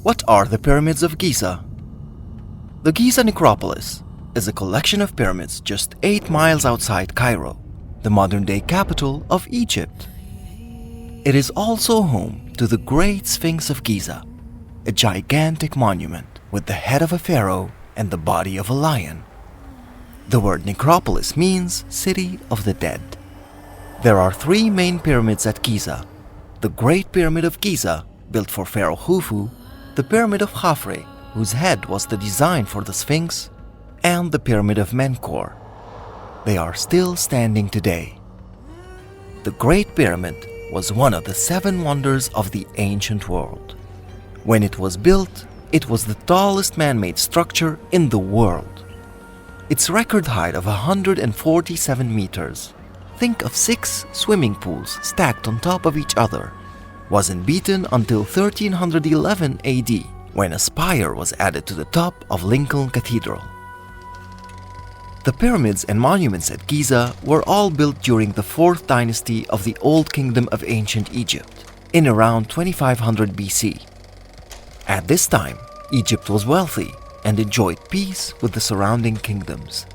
What are the pyramids of Giza? The Giza necropolis is a collection of pyramids just 8 miles outside Cairo, the modern-day capital of Egypt. It is also home to the Great Sphinx of Giza, a gigantic monument with the head of a pharaoh and the body of a lion. The word necropolis means city of the dead. There are 3 main pyramids at Giza: the Great Pyramid of Giza, built for Pharaoh Khufu, the Pyramid of Khafre, whose head was the design for the Sphinx, and the Pyramid of Menkaure. They are still standing today. The Great Pyramid was one of the 7 wonders of the ancient world. When it was built, it was the tallest man-made structure in the world. Its record height of 147 meters, think of 6 swimming pools stacked on top of each other, wasn't beaten until 1311 AD, when a spire was added to the top of Lincoln Cathedral. The pyramids and monuments at Giza were all built during the 4th dynasty of the Old Kingdom of Ancient Egypt, in around 2500 BC. At this time, Egypt was wealthy and enjoyed peace with the surrounding kingdoms.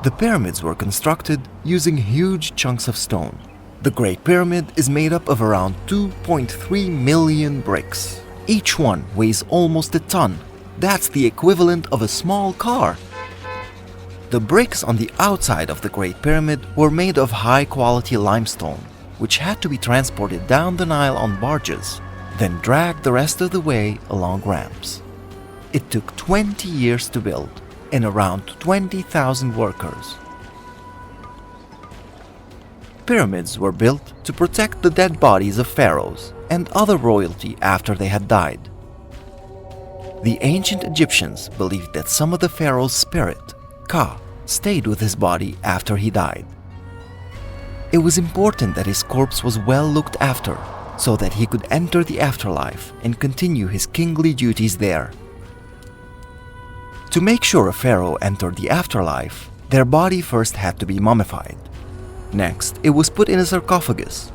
The pyramids were constructed using huge chunks of stone. The Great Pyramid is made up of around 2.3 million bricks. Each one weighs almost a ton. That's the equivalent of a small car. The bricks on the outside of the Great Pyramid were made of high-quality limestone, which had to be transported down the Nile on barges, then dragged the rest of the way along ramps. It took 20 years to build and around 20,000 workers. Pyramids were built to protect the dead bodies of pharaohs and other royalty after they had died. The ancient Egyptians believed that some of the pharaoh's spirit, Ka, stayed with his body after he died. It was important that his corpse was well looked after so that he could enter the afterlife and continue his kingly duties there. To make sure a pharaoh entered the afterlife, their body first had to be mummified. Next, it was put in a sarcophagus.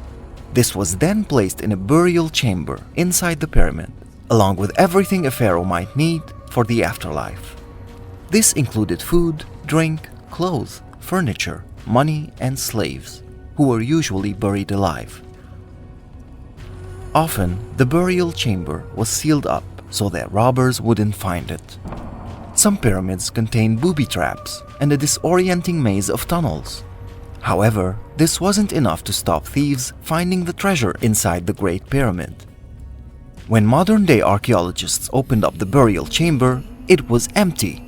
This was then placed in a burial chamber inside the pyramid, along with everything a pharaoh might need for the afterlife. This included food, drink, clothes, furniture, money, and slaves, who were usually buried alive. Often, the burial chamber was sealed up so that robbers wouldn't find it. Some pyramids contained booby traps and a disorienting maze of tunnels. However, this wasn't enough to stop thieves finding the treasure inside the Great Pyramid. When modern-day archaeologists opened up the burial chamber, it was empty.